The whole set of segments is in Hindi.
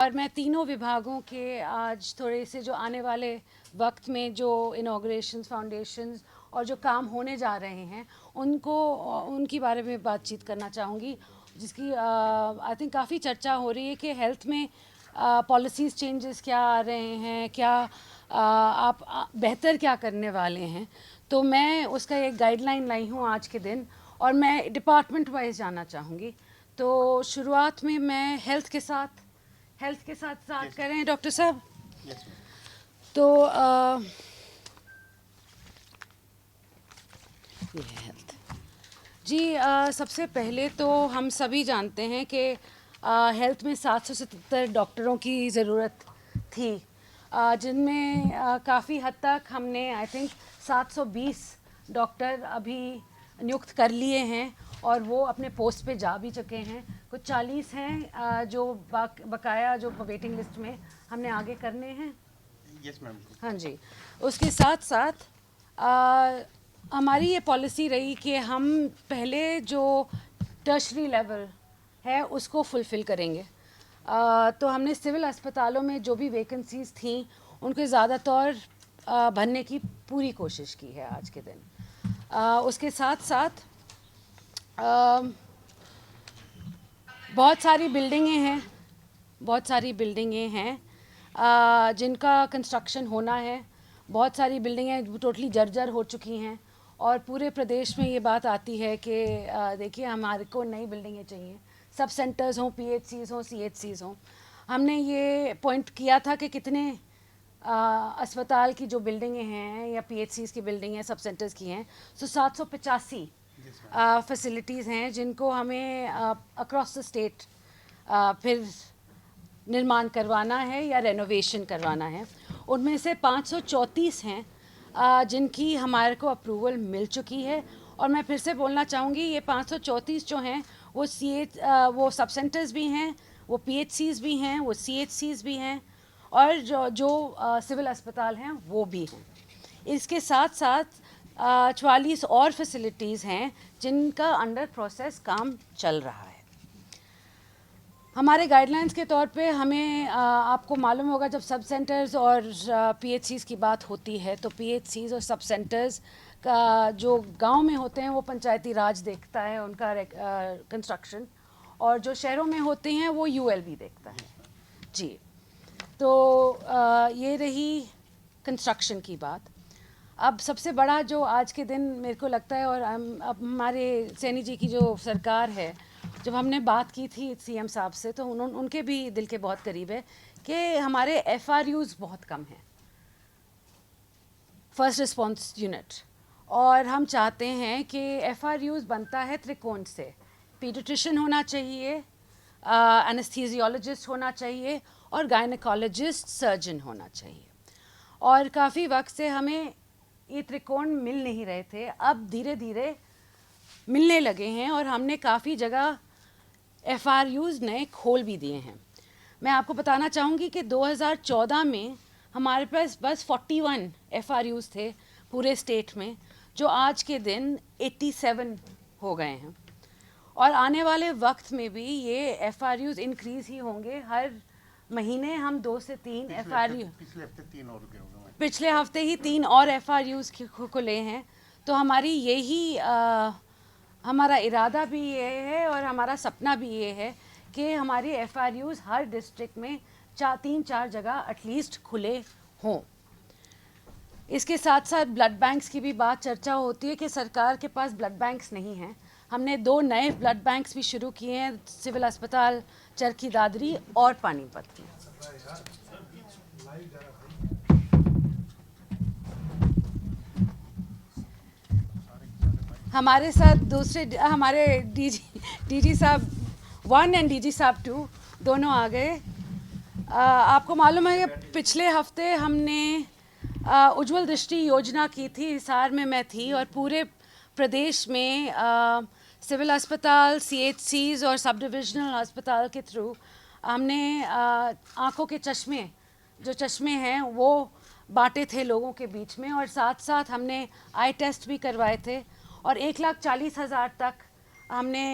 और मैं तीनों विभागों के आज थोड़े से जो आने वाले वक्त में जो इनॉग्रेशंस, फाउंडेशंस और जो काम होने जा रहे हैं उनकी बारे में बातचीत करना चाहूँगी, जिसकी आई थिंक काफ़ी चर्चा हो रही है कि हेल्थ में पॉलिसीज़ चेंजेस क्या आ रहे हैं, क्या आप बेहतर क्या करने वाले हैं। तो मैं उसका एक गाइडलाइन लाई हूँ आज के दिन, और मैं डिपार्टमेंट वाइज जाना चाहूँगी। तो शुरुआत में मैं हेल्थ के साथ स्टार्ट करें डॉक्टर साहब। तो ये हेल्थ जी, सबसे पहले तो हम सभी जानते हैं कि हेल्थ में 777 डॉक्टरों की ज़रूरत थी, जिनमें काफ़ी हद तक हमने आई थिंक 720 डॉक्टर अभी नियुक्त कर लिए हैं और वो अपने पोस्ट पे जा भी चुके हैं। कुछ 40 हैं जो बकाया जो वेटिंग लिस्ट में हमने आगे करने हैं। Yes ma'am. हाँ जी, उसके साथ साथ हमारी ये पॉलिसी रही कि हम पहले जो टर्शरी लेवल है उसको फुलफ़िल करेंगे। तो हमने सिविल अस्पतालों में जो भी वैकेंसीज़ थी उनको ज़्यादातर भरने की पूरी कोशिश की है आज के दिन। उसके साथ साथ बहुत सारी बिल्डिंगें हैं जिनका कंस्ट्रक्शन होना है। बहुत सारी बिल्डिंगें टोटली जर्जर हो चुकी हैं और पूरे प्रदेश में ये बात आती है कि देखिए हमारे को नई बिल्डिंगें चाहिए, सब सेंटर्स हों, पीएचसीज़ हों, सीएचसीज़ हों। हमने ये पॉइंट किया था कि कितने अस्पताल की जो बिल्डिंगें हैं या पीएचसीज़ की बिल्डिंग हैं, सब सेंटर्स की हैं, तो 785 फैसिलिटीज़ हैं जिनको हमें अक्रॉस द स्टेट फिर निर्माण करवाना है या रेनोवेशन करवाना है। उनमें से 534 हैं जिनकी हमारे को अप्रूवल मिल चुकी है। और मैं फिर से बोलना चाहूँगी, ये 534 जो हैं वो सब सेंटर्स भी हैं, वो पीएचसीज़ भी हैं, वो सीएचसीज़ भी हैं, और जो सिविल अस्पताल हैं वो भी हैं। इसके साथ साथ 44 और फैसिलिटीज़ हैं जिनका अंडर प्रोसेस काम चल रहा है। हमारे गाइडलाइंस के तौर पे हमें आपको मालूम होगा, जब सब सेंटर्स और पीएचसीज़ की बात होती है तो पीएचसीज़ और सब सेंटर्स का जो गांव में होते हैं वो पंचायती राज देखता है उनका कंस्ट्रक्शन, और जो शहरों में होते हैं वो यूएलबी देखता है जी। तो ये रही कंस्ट्रक्शन की बात। अब सबसे बड़ा जो आज के दिन मेरे को लगता है, और अब हमारे सैनी जी की जो सरकार है, जब हमने बात की थी सीएम साहब से तो उनके भी दिल के बहुत करीब है कि हमारे एफआरयूज़ बहुत कम हैं, फर्स्ट रिस्पॉन्स यूनिट, और हम चाहते हैं कि एफआरयूज़ बनता है त्रिकोण से। पीडियाट्रिशियन होना चाहिए, एनेस्थीसियोलॉजिस्ट होना चाहिए, और गायनेकोलॉजिस्ट सर्जन होना चाहिए। और काफ़ी वक्त से हमें ये त्रिकोण मिल नहीं रहे थे, अब धीरे धीरे मिलने लगे हैं और हमने काफ़ी जगह एफआरयूज़ नए खोल भी दिए हैं। मैं आपको बताना चाहूँगी कि 2014 में हमारे पास बस 41 एफआरयूज़ थे पूरे स्टेट में, जो आज के दिन 87 हो गए हैं। और आने वाले वक्त में भी ये एफआरयूज़ इंक्रीज़ ही होंगे। हर महीने हम 2 से 3 एफआरयू, पिछले हफ्ते ही 3 और एफआरयूज़ को ले हैं। तो हमारी यही हमारा इरादा भी ये है और हमारा सपना भी ये है कि हमारी एफआरयूज़ हर डिस्ट्रिक्ट में 3-4 जगह एटलीस्ट खुले हों। इसके साथ साथ ब्लड बैंक्स की भी बात चर्चा होती है कि सरकार के पास ब्लड बैंक्स नहीं हैं। हमने 2 नए ब्लड बैंक्स भी शुरू किए हैं, सिविल अस्पताल चरखी दादरी और पानीपत में। हमारे साथ दूसरे हमारे डीजी साहब 1 एंड डीजी साहब 2 दोनों आ गए। आपको मालूम है कि पिछले हफ्ते हमने उज्ज्वल दृष्टि योजना की थी, हिसार में मैं थी, और पूरे प्रदेश में सिविल अस्पताल, सीएचसीज़ और सब डिविजनल अस्पताल के थ्रू हमने आँखों के चश्मे हैं वो बांटे थे लोगों के बीच में, और साथ साथ हमने आई टेस्ट भी करवाए थे, और 1,40,000 तक हमने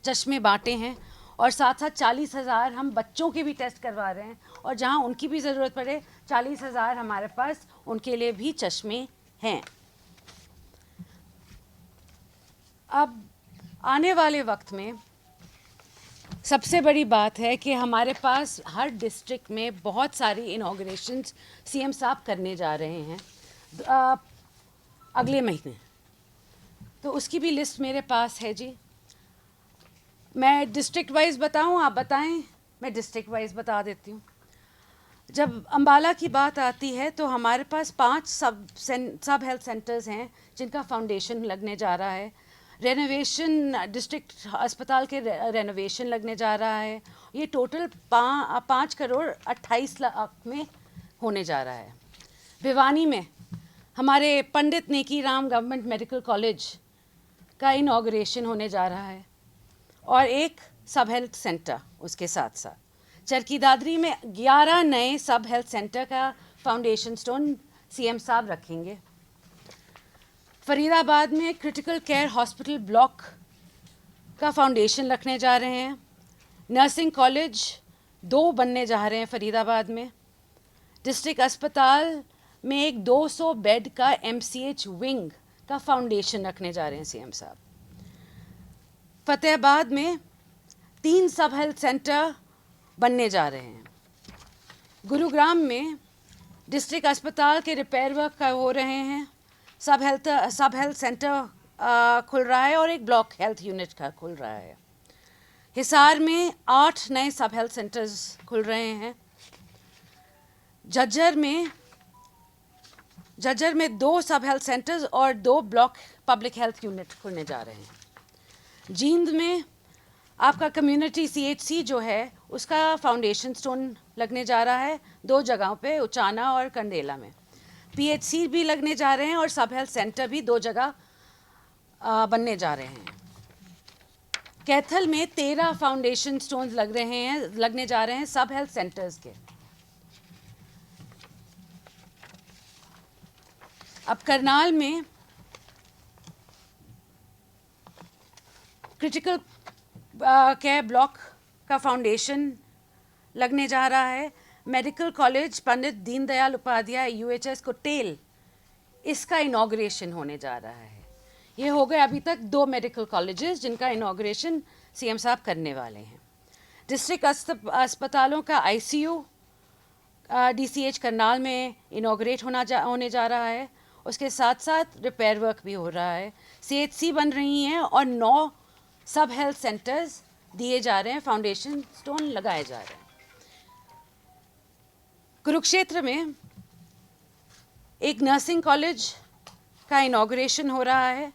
चश्मे बांटे हैं। और साथ साथ 40,000 हम बच्चों के भी टेस्ट करवा रहे हैं, और जहाँ उनकी भी ज़रूरत पड़े 40,000 हमारे पास उनके लिए भी चश्मे हैं। अब आने वाले वक्त में सबसे बड़ी बात है कि हमारे पास हर डिस्ट्रिक्ट में बहुत सारी इनॉग्रेशंस सीएम साहब करने जा रहे हैं अगले महीने, तो उसकी भी लिस्ट मेरे पास है जी। मैं डिस्ट्रिक्ट वाइज बताऊं, आप बताएं? मैं डिस्ट्रिक्ट वाइज बता देती हूँ। जब अंबाला की बात आती है तो हमारे पास 5 सब हेल्थ सेंटर्स हैं जिनका फाउंडेशन लगने जा रहा है। रेनोवेशन, डिस्ट्रिक्ट अस्पताल के रेनोवेशन लगने जा रहा है। ये टोटल 5 करोड़ 28 लाख में होने जा रहा है। भिवानी में हमारे पंडित नेकी राम गवर्नमेंट मेडिकल कॉलेज का इनॉग्रेशन होने जा रहा है, और एक सब हेल्थ सेंटर उसके साथ साथ। चरखी दादरी में 11 नए सब हेल्थ सेंटर का फाउंडेशन स्टोन सीएम साहब रखेंगे। फरीदाबाद में क्रिटिकल केयर हॉस्पिटल ब्लॉक का फाउंडेशन रखने जा रहे हैं। नर्सिंग कॉलेज 2 बनने जा रहे हैं फरीदाबाद में। डिस्ट्रिक्ट अस्पताल में एक 200 बेड का एमसीएच विंग का फाउंडेशन रखने जा रहे हैं सीएम साहब। फतेहाबाद में 3 सब हेल्थ सेंटर बनने जा रहे हैं। गुरुग्राम में डिस्ट्रिक्ट अस्पताल के रिपेयर वर्क का हो रहे हैं। सब हेल्थ सेंटर खुल रहा है और एक ब्लॉक हेल्थ यूनिट का खुल रहा है। हिसार में 8 नए सब हेल्थ सेंटर्स खुल रहे हैं। झज्जर में 2 सब हेल्थ सेंटर्स और 2 ब्लॉक पब्लिक हेल्थ यूनिट खुलने जा रहे हैं। जींद में आपका कम्युनिटी सीएचसी जो है उसका फाउंडेशन स्टोन लगने जा रहा है 2 जगहों पे, उचाना और कंडेला में। पीएचसी भी लगने जा रहे हैं और सब हेल्थ सेंटर भी 2 जगह बनने जा रहे हैं। कैथल में 13 फाउंडेशन स्टोन्स लगने जा रहे हैं सब हेल्थ सेंटर्स के। अब करनाल में क्रिटिकल केयर ब्लॉक का फाउंडेशन लगने जा रहा है। Medical college Pandit Deendayal Upadhyay UHS कोटेल, इसका इनॉग्रेशन होने जा रहा है। ये हो गए अभी तक 2 मेडिकल कॉलेजेस जिनका इनॉग्रेशन सीएम साहब करने वाले हैं। डिस्ट्रिक्ट अस्पतालों का आईसीयू डीसीएच करनाल में इनॉग्रेट होने जा रहा है। उसके साथ साथ रिपेयर वर्क भी हो रहा है। सीएचसी बन रही हैं और 9 सब हेल्थ सेंटर्स दिए जा रहे हैं, फाउंडेशन स्टोन लगाए जा रहे हैं। कुरुक्षेत्र में एक नर्सिंग कॉलेज का इनॉग्रेशन हो रहा है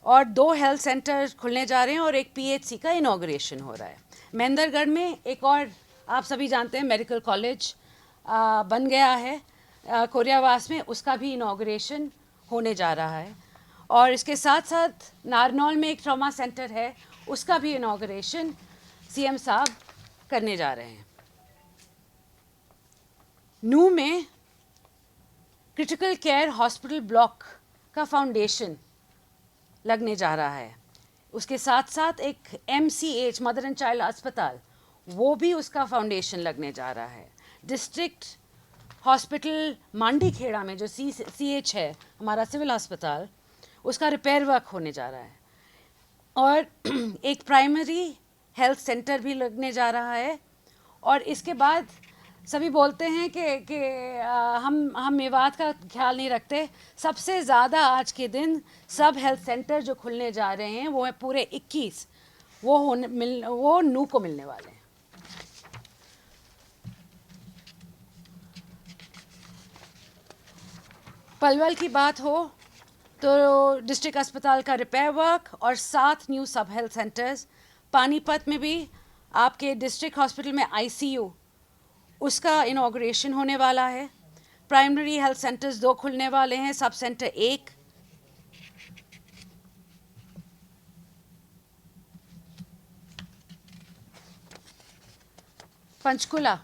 और 2 हेल्थ सेंटर खुलने जा रहे हैं और एक पीएचसी का इनॉग्रेशन हो रहा है। महेंद्रगढ़ में एक और, आप सभी जानते हैं, मेडिकल कॉलेज बन गया है कोरियावास में, उसका भी इनॉग्रेशन होने जा रहा है। और इसके साथ साथ नारनौल में एक ट्रॉमा सेंटर है, उसका भी इनॉग्रेशन सीएम साहब करने जा रहे हैं। नूह में क्रिटिकल केयर हॉस्पिटल ब्लॉक का फाउंडेशन लगने जा रहा है। उसके साथ साथ एक एमसीएच मदर एंड चाइल्ड अस्पताल, वो भी उसका फाउंडेशन लगने जा रहा है। डिस्ट्रिक्ट हॉस्पिटल मांडीखेड़ा में जो सीएच है हमारा सिविल अस्पताल, उसका रिपेयर वर्क होने जा रहा है। और एक प्राइमरी हेल्थ सेंटर भी लगने जा रहा है। और इसके बाद सभी बोलते हैं कि हम मेवात का ख्याल नहीं रखते। सबसे ज़्यादा आज के दिन सब हेल्थ सेंटर जो खुलने जा रहे हैं वो है पूरे 21, वो नूह को मिलने वाले हैं। पलवल की बात हो तो डिस्ट्रिक्ट अस्पताल का रिपेयर वर्क और 7 न्यू सब हेल्थ सेंटर्स। पानीपत में भी आपके डिस्ट्रिक्ट हॉस्पिटल में आईसीयू, उसका इनॉग्रेशन होने वाला है। प्राइमरी हेल्थ सेंटर्स 2 खुलने वाले हैं, सब सेंटर 1। पंचकुला,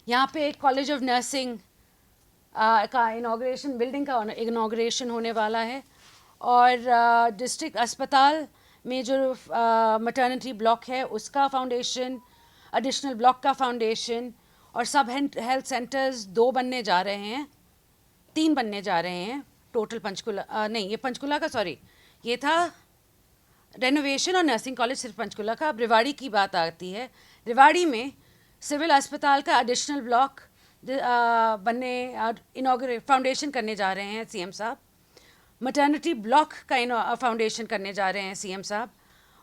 यहाँ पे एक कॉलेज ऑफ नर्सिंग का इनॉग्रेशन, बिल्डिंग का इनॉग्रेशन होने वाला है। और डिस्ट्रिक्ट अस्पताल में जो मटर्निटी ब्लॉक है उसका फाउंडेशन, एडिशनल ब्लॉक का फाउंडेशन, और सब हेल्थ सेंटर्स 2 बनने जा रहे हैं, 3 बनने जा रहे हैं टोटल पंचकुला नहीं, ये पंचकुला का, सॉरी, ये था रेनोवेशन और नर्सिंग कॉलेज सिर्फ पंचकुला का। अब रेवाड़ी की बात आती है। रेवाड़ी में सिविल अस्पताल का एडिशनल ब्लॉक बनने, इनॉग्रेट फाउंडेशन करने जा रहे हैं सीएम साहब। मटर्निटी ब्लॉक का फाउंडेशन करने जा रहे हैं सीएम साहब,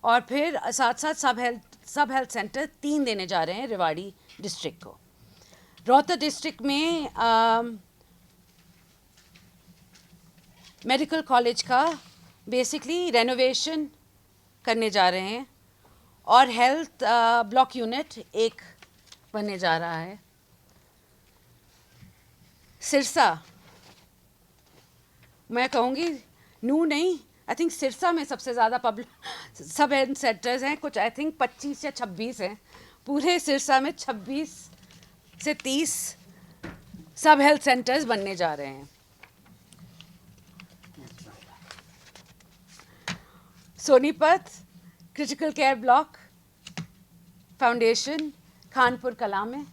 और फिर साथ साथ सब हेल्थ सेंटर 3 देने जा रहे हैं रेवाड़ी डिस्ट्रिक्ट को। रोहतक डिस्ट्रिक्ट में मेडिकल कॉलेज का बेसिकली रेनोवेशन करने जा रहे हैं, और हेल्थ ब्लॉक यूनिट 1 बनने जा रहा है। सिरसा, मैं कहूँगी नू नहीं, आई थिंक सिरसा में सबसे ज़्यादा पब्लिक सब हेल्थ सेंटर्स हैं, कुछ आई थिंक 25 या 26 हैं। पूरे सिरसा में 26 से 30 सब हेल्थ सेंटर्स बनने जा रहे हैं। Sonipat critical care block foundation Khanpur कला में,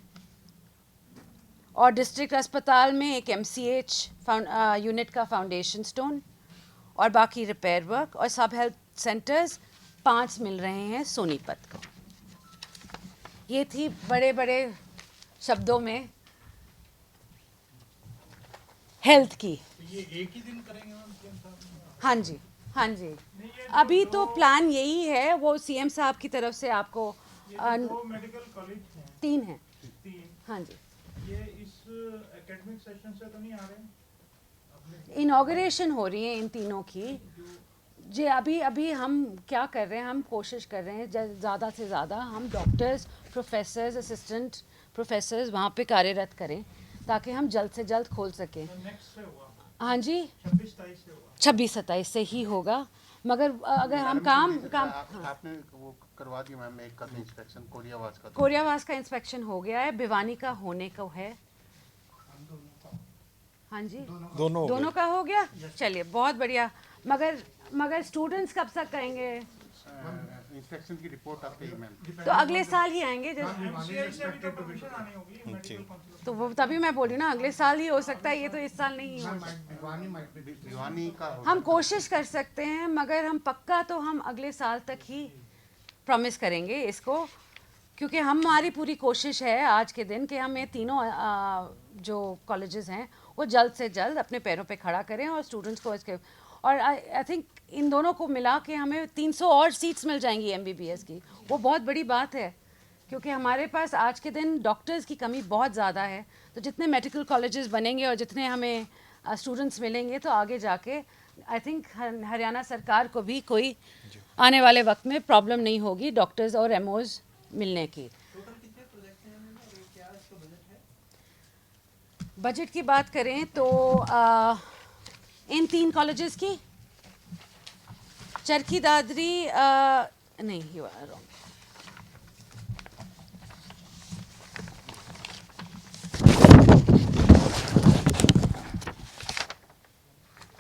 और डिस्ट्रिक्ट अस्पताल में एक MCH यूनिट का फाउंडेशन स्टोन, और बाकी रिपेयर वर्क, और सब हेल्थ सेंटर्स 5 मिल रहे हैं सोनीपत को। ये थी बड़े बड़े शब्दों में हेल्थ की। ये एक ही दिन करेंगे मैम सीएम साहब? हाँ जी, हाँ जी, अभी तो प्लान यही है, वो सीएम साहब की तरफ से आपको ये 2 मेडिकल कॉलेज हैं, 3 हैं। 3, हाँ जी, ये इस एकेडमिक सेशन से तो नहीं आ रहे हैं? इनॉग्रेशन हो रही है इन तीनों की। जी अभी हम क्या कर रहे हैं, हम कोशिश कर रहे हैं ज़्यादा से ज़्यादा हम डॉक्टर्स, प्रोफेसर्स, असिस्टेंट प्रोफेसर्स वहाँ पे कार्यरत करें, ताकि हम जल्द से जल्द खोल सकें। नेक्स्ट से हुआ? हाँ जी, 26-27 से हुआ? 26-27 से ही होगा, मगर अगर हम काम आपने वो करवा दिया मैम, एक का इंस्पेक्शन कोरियावास का, कोरियावास का इंस्पेक्शन हो गया है, भिवानी का होने को है। हाँ जी, दोनों का हो गया। चलिए बहुत बढ़िया। मगर स्टूडेंट्स कब तक करेंगे? इंस्पेक्शन की रिपोर्ट आपके ईमेल। तो अगले साल ही आएंगे MCI से भी तो परमिशन आनी होगी मेडिकल काउंसिल। तो वो तभी मैं बोली ना, अगले साल ही हो सकता है, ये तो इस साल नहीं हो। भिवानी का हम कोशिश कर सकते हैं, मगर हम पक्का तो हम अगले साल तक ही प्रॉमिस करेंगे इसको, क्योंकि हमारी पूरी कोशिश है आज के दिन कि हम ये तीनों जो कॉलेजेस हैं वो जल्द से जल्द अपने पैरों पे खड़ा करें, और स्टूडेंट्स को इसके, और आई थिंक इन दोनों को मिला के हमें 300 और सीट्स मिल जाएंगी MBBS की। वो बहुत बड़ी बात है, क्योंकि हमारे पास आज के दिन डॉक्टर्स की कमी बहुत ज़्यादा है। तो जितने मेडिकल कॉलेजेस बनेंगे और जितने हमें स्टूडेंट्स मिलेंगे, तो आगे जाके आई थिंक हरियाणा सरकार को भी कोई आने वाले वक्त में प्रॉब्लम नहीं होगी डॉक्टर्स और MOs मिलने की। बजट की बात करें तो इन 3 कॉलेजेस की चरखी दादरी नहीं, यू आर रॉन्ग,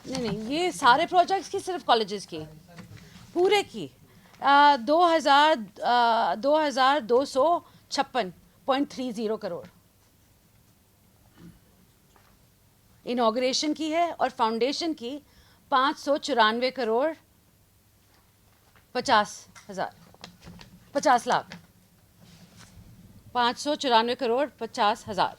नहीं, ये सारे प्रोजेक्ट्स की, सिर्फ कॉलेजेस की, पूरे की 2256.30 करोड़ इनॉग्रेशन की है, और फाउंडेशन की 594 करोड़ 50 लाख 594 करोड़ 50 हज़ार।